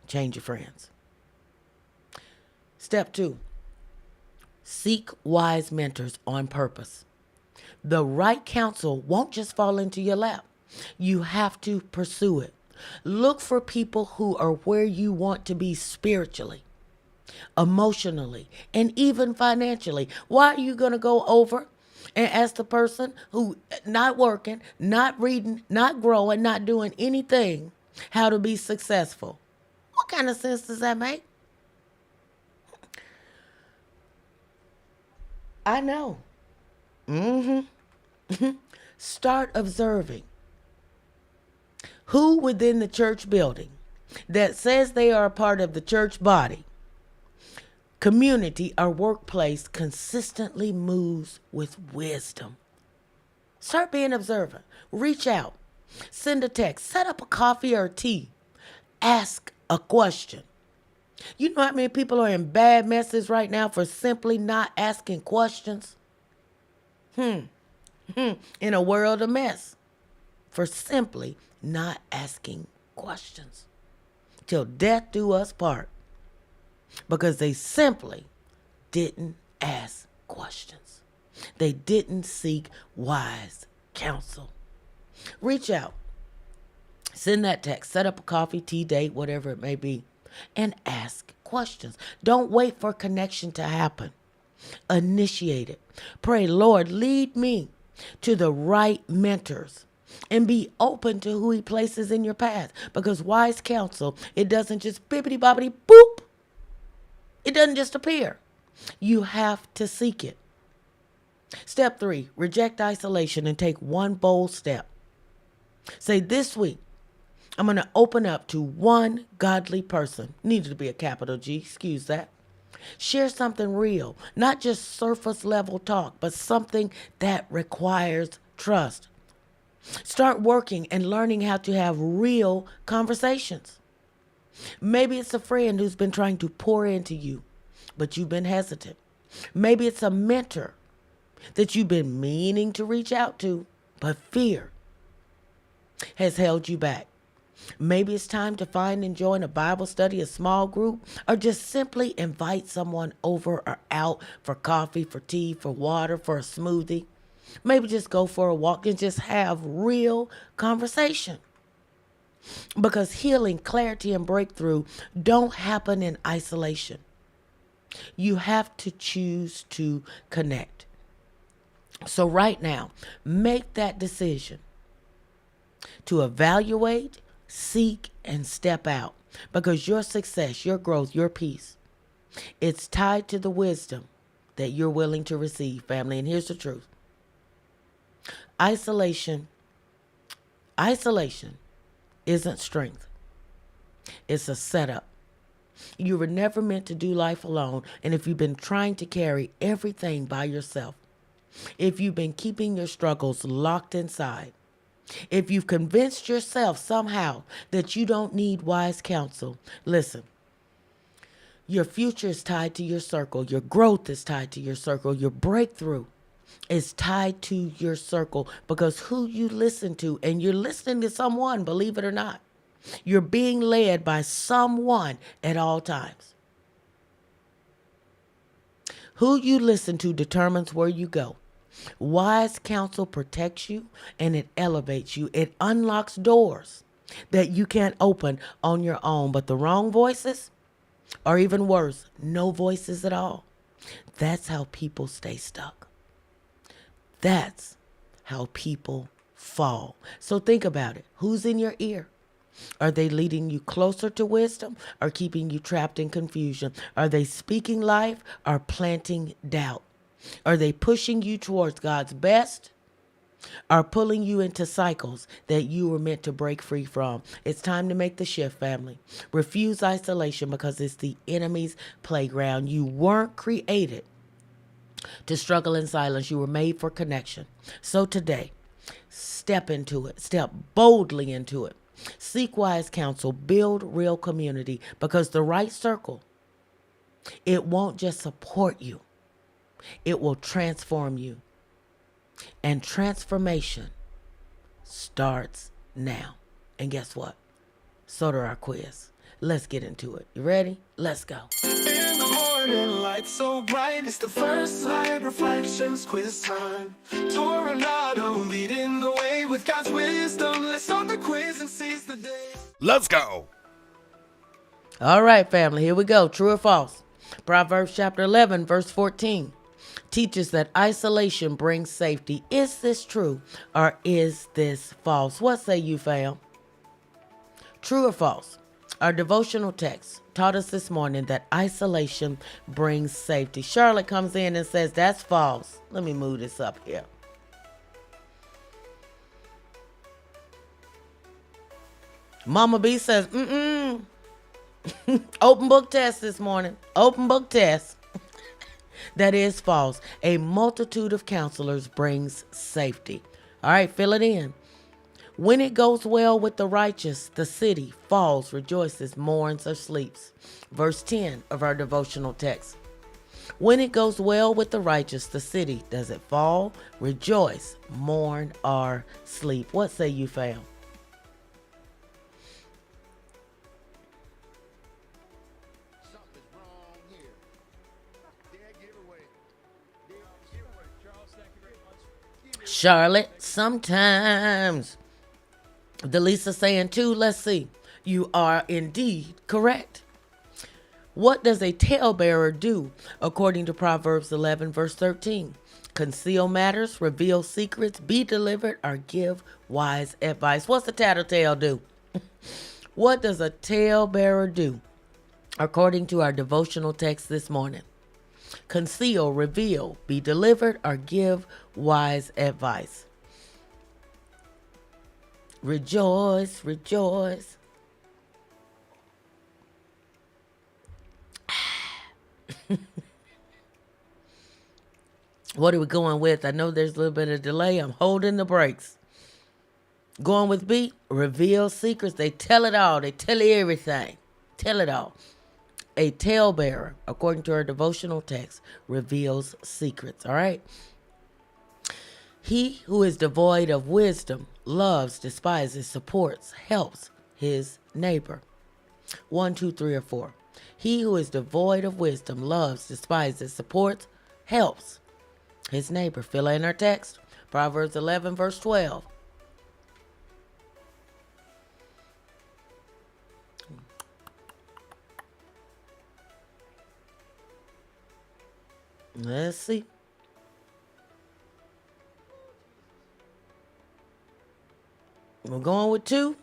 change your friends. Step 2, seek wise mentors on purpose. The right counsel won't just fall into your lap. You have to pursue it. Look for people who are where you want to be spiritually, emotionally, and even financially. Why are you going to go over and ask the person who not working, not reading, not growing, not doing anything how to be successful? What kind of sense does that make? I know. Start observing who within the church building that says they are a part of the church body, community, or workplace consistently moves with wisdom. Start being observant. Reach out. Send a text. Set up a coffee or tea. Ask a question. You know how many people are in bad messes right now for simply not asking questions? In a world of mess. For simply not asking questions. Till death do us part. Because they simply didn't ask questions. They didn't seek wise counsel. Reach out. Send that text. Set up a coffee, tea date, whatever it may be. And ask questions. Don't wait for connection to happen. Initiate it. Pray, Lord, lead me to the right mentors. And be open to who he places in your path. Because wise counsel, it doesn't just bibbity bobbity boop. It doesn't just appear. You have to seek it. Step 3, reject isolation and take one bold step. Say, this week, I'm going to open up to one godly person. Needed to be a capital G, excuse that. Share something real, not just surface level talk, but something that requires trust. Start working and learning how to have real conversations. Maybe it's a friend who's been trying to pour into you, but you've been hesitant. Maybe it's a mentor that you've been meaning to reach out to, but fear has held you back. Maybe it's time to find and join a Bible study, a small group, or just simply invite someone over or out for coffee, for tea, for water, for a smoothie. Maybe just go for a walk and just have real conversation. Because healing, clarity, and breakthrough don't happen in isolation. You have to choose to connect. So right now, make that decision to evaluate, seek, and step out. Because your success, your growth, your peace, it's tied to the wisdom that you're willing to receive, family. And here's the truth. Isolation isn't strength. It's a setup. You were never meant to do life alone. And if you've been trying to carry everything by yourself, if you've been keeping your struggles locked inside, if you've convinced yourself somehow that you don't need wise counsel, listen, your future is tied to your circle. Your growth is tied to your circle. Your breakthrough is tied to your circle, because who you listen to, and you're listening to someone, believe it or not, you're being led by someone at all times. Who you listen to determines where you go. Wise counsel protects you and it elevates you. It unlocks doors that you can't open on your own. But the wrong voices, or even worse, no voices at all. That's how people stay stuck. That's how people fall. So think about it. Who's in your ear? Are they leading you closer to wisdom or keeping you trapped in confusion? Are they speaking life or planting doubt? Are they pushing you towards God's best or pulling you into cycles that you were meant to break free from? It's time to make the shift, family. Refuse isolation, because it's the enemy's playground. You weren't created to struggle in silence. You were made for connection. So today, step into it. Step boldly into it. Seek wise counsel. Build real community, because the right circle, it won't just support you. It will transform you. And transformation starts now. And guess what? So do our quiz. Let's get into it. You ready? Let's go. In the morning, light so bright, it's the first light reflections quiz time. Tornado leading the way with God's wisdom. Let's start the quiz and seize the day. Let's go. All right, family, here we go. True or false? Proverbs chapter 11, verse 14 teaches that isolation brings safety. Is this true or is this false? What say you, fam? True or false? Our devotional text taught us this morning that isolation brings safety. Charlotte comes in and says that's false. Let me move this up here. Mama B says, Open book test this morning. Open book test. That is false. A multitude of counselors brings safety. All right, fill it in. When it goes well with the righteous, the city falls, rejoices, mourns, or sleeps. Verse 10 of our devotional text. When it goes well with the righteous, the city, does it fall, rejoice, mourn, or sleep? What say you, fam? Something's wrong here. Dead giveaway. Dead giveaway. Charles, thank you very much. Charlotte, sometimes. Delisa saying too, let's see. You are indeed correct. What does a talebearer do according to Proverbs 11 verse 13? Conceal matters, reveal secrets, be delivered, or give wise advice. What's the tattletale do? What does a talebearer do according to our devotional text this morning? Conceal, reveal, be delivered, or give wise advice. Rejoice, rejoice. What are we going with? I know there's a little bit of delay. I'm holding the brakes. Going with B, reveal secrets. They tell it all. They tell you everything. Tell it all. A talebearer, according to our devotional text, reveals secrets. All right. He who is devoid of wisdom loves, despises, supports, helps his neighbor. 1, 2, 3, or 4. He who is devoid of wisdom loves, despises, supports, helps his neighbor. Fill in our text. Proverbs 11 verse 12. Let's see. We're going with 2.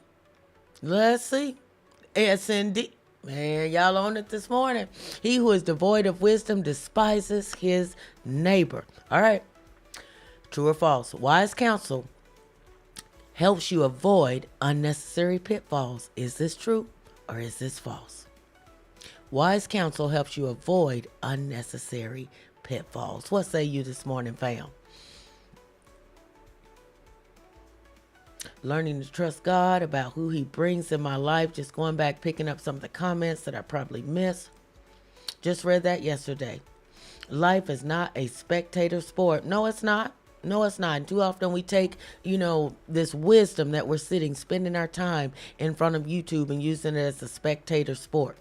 Let's see. S and D. Man, y'all on it this morning. He who is devoid of wisdom despises his neighbor. All right. True or false? Wise counsel helps you avoid unnecessary pitfalls. Is this true or is this false? Wise counsel helps you avoid unnecessary pitfalls. What say you this morning, fam? Learning to trust God about who he brings in my life. Just going back, picking up some of the comments that I probably missed. Just read that yesterday. Life is not a spectator sport. No, it's not. No, it's not. And too often we take, this wisdom that we're spending our time in front of YouTube and using it as a spectator sport.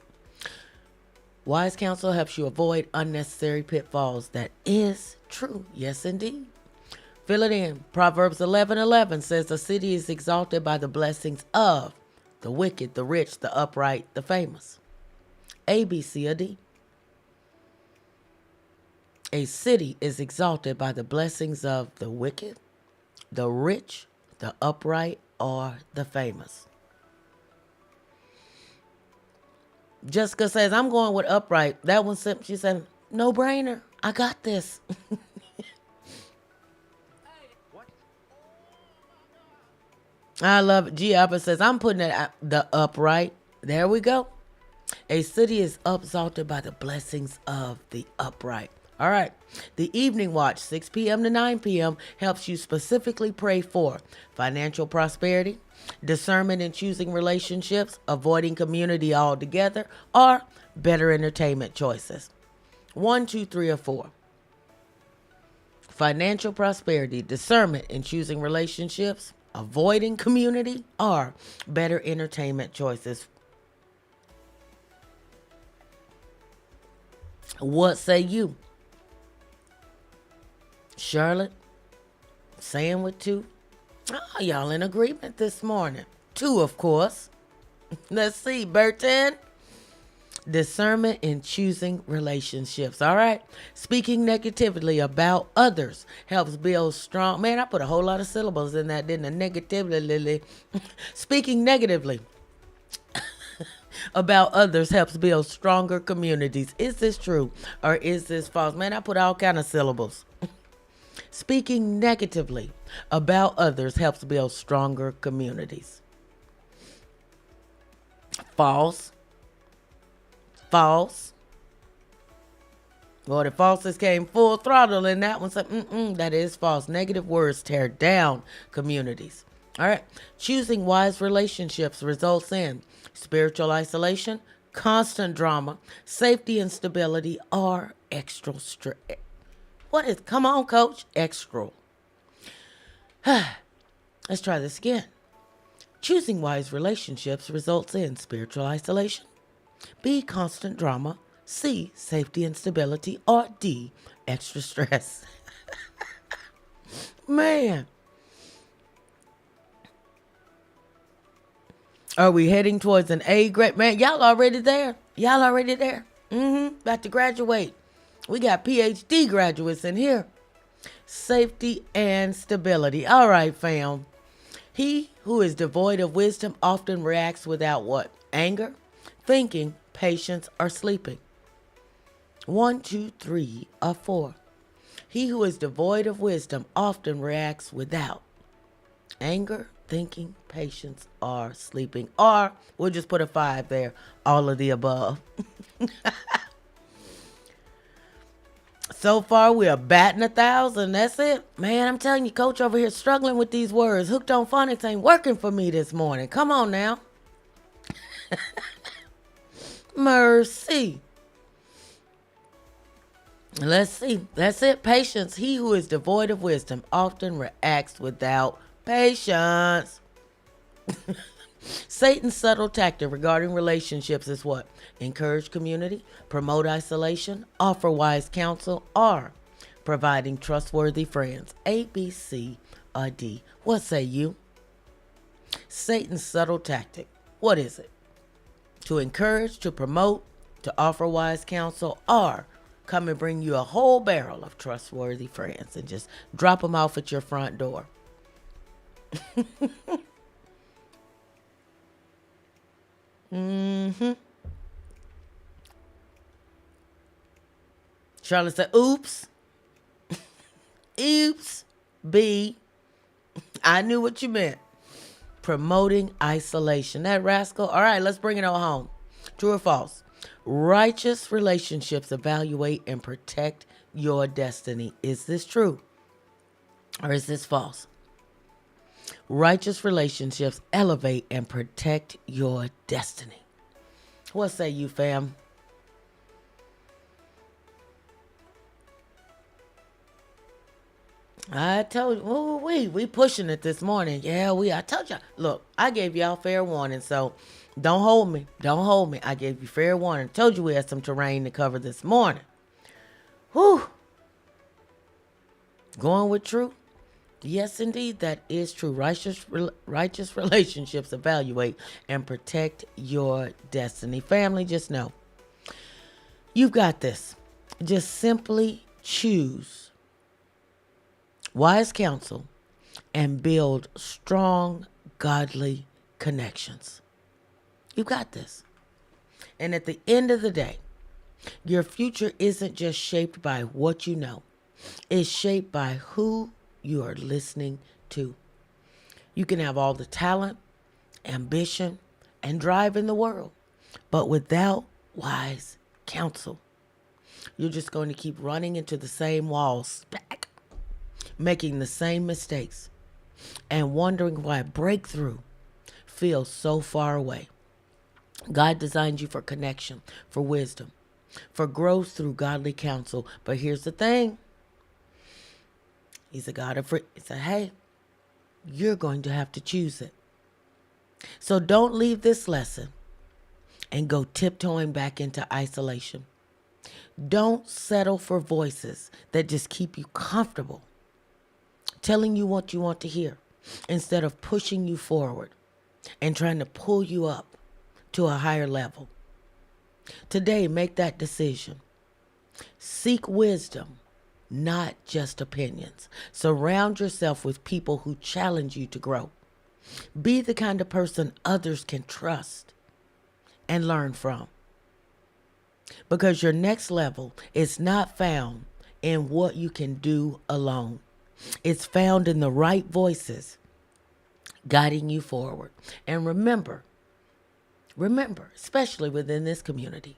Wise counsel helps you avoid unnecessary pitfalls. That is true. Yes, indeed. Fill it in. Proverbs 11:11 says the city is exalted by the blessings of the wicked, the rich, the upright, the famous. A, B, C, or D. A city is exalted by the blessings of the wicked, the rich, the upright, or the famous. Jessica says, I'm going with upright. That one's simple. She said, no brainer. I got this. I love it. Giappa says, I'm putting it at the upright. There we go. A city is exalted by the blessings of the upright. All right. The evening watch, 6 p.m. to 9 p.m., helps you specifically pray for financial prosperity, discernment in choosing relationships, avoiding community altogether, or better entertainment choices. 1, 2, 3, or 4. Financial prosperity, discernment in choosing relationships, avoiding community, or better entertainment choices. What say you? Charlotte, saying with 2. Oh, y'all in agreement this morning. 2, of course. Let's see, Burton. Discernment in choosing relationships. All right. Speaking negatively about others helps build strong. Man, I put a whole lot of syllables in that, didn't I? Negatively. Speaking negatively about others helps build stronger communities. Is this true or is this false? Man, I put all kind of syllables. Speaking negatively about others helps build stronger communities. False. False. Well, the falses came full throttle in that one. So, that is false. Negative words tear down communities. All right. Choosing wise relationships results in spiritual isolation, constant drama, safety and stability, or extra stress. What is, come on, coach, extra. Let's try this again. Choosing wise relationships results in spiritual isolation, B, constant drama, C, safety and stability, or D, extra stress. Man. Are we heading towards an A grade? Man, y'all already there. Y'all already there. About to graduate. We got PhD graduates in here. Safety and stability. All right, fam. He who is devoid of wisdom often reacts without what? Anger, thinking, patience, or sleeping. 1, 2, 3, or 4. He who is devoid of wisdom often reacts without anger, thinking, patience, or sleeping. Or we'll just put a 5 there. All of the above. So far, we are batting 1,000. That's it. Man, I'm telling you, coach over here struggling with these words. Hooked on phonics ain't working for me this morning. Come on now. Mercy. Let's see. That's it. Patience. He who is devoid of wisdom often reacts without patience. Satan's subtle tactic regarding relationships is what? Encourage community, promote isolation, offer wise counsel, or providing trustworthy friends. A, B, C, or D. What say you? Satan's subtle tactic. What is it? To encourage, to promote, to offer wise counsel, or come and bring you a whole barrel of trustworthy friends and just drop them off at your front door. Charlotte said, oops. Oops. B. I knew what you meant. Promoting isolation. That rascal. All right, let's bring it on home. True or false? Righteous relationships evaluate and protect your destiny. Is this true? Or is this false? Righteous relationships elevate and protect your destiny. What say you, fam? I told you, ooh, we pushing it this morning. Yeah, I told you. Look, I gave y'all fair warning, so don't hold me. Don't hold me. I gave you fair warning. Told you we had some terrain to cover this morning. Whew. Going with true? Yes, indeed, that is true. Righteous relationships evaluate and protect your destiny. Family, just know, you've got this. Just simply choose wise counsel and build strong, godly connections. You got this. And at the end of the day, your future isn't just shaped by what you know. It's shaped by who you are listening to. You can have all the talent, ambition, and drive in the world, but without wise counsel, you're just going to keep running into the same walls, making the same mistakes, and wondering why breakthrough feels so far away. God designed you for connection, for wisdom, for growth through godly counsel. But here's the thing. He's a God of free. He said, hey, you're going to have to choose it. So don't leave this lesson and go tiptoeing back into isolation. Don't settle for voices that just keep you comfortable, telling you what you want to hear, instead of pushing you forward and trying to pull you up to a higher level. Today, make that decision. Seek wisdom, not just opinions. Surround yourself with people who challenge you to grow. Be the kind of person others can trust and learn from. Because your next level is not found in what you can do alone. It's found in the right voices guiding you forward. And remember, especially within this community,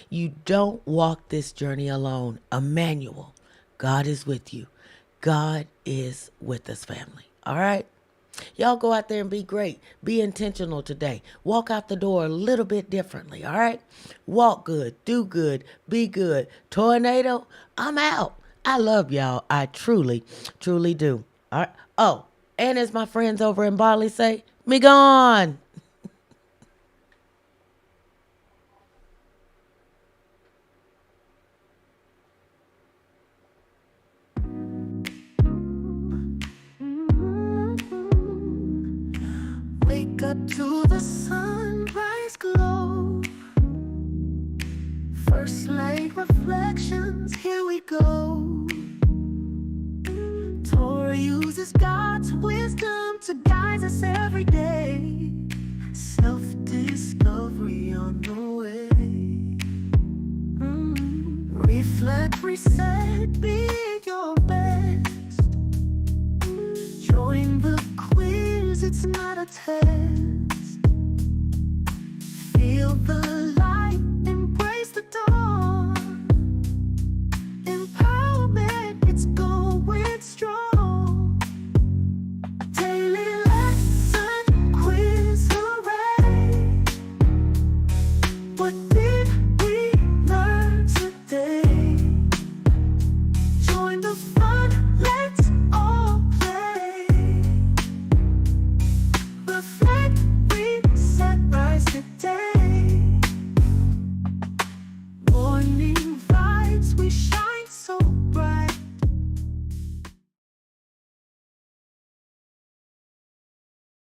you don't walk this journey alone. Emmanuel, God is with you. God is with us, family. All right? Y'all go out there and be great. Be intentional today. Walk out the door a little bit differently, all right? Walk good, do good, be good. Tornado, I'm out. I love y'all. I truly, truly do. All right. Oh, and as my friends over in Bali say, me gone. Wake up to the sunrise glow. First light reflections, here we go. Torah uses God's wisdom to guide us every day. Self-discovery on the way. Reflect, reset, be your best. Join the quiz, it's not a test. Feel the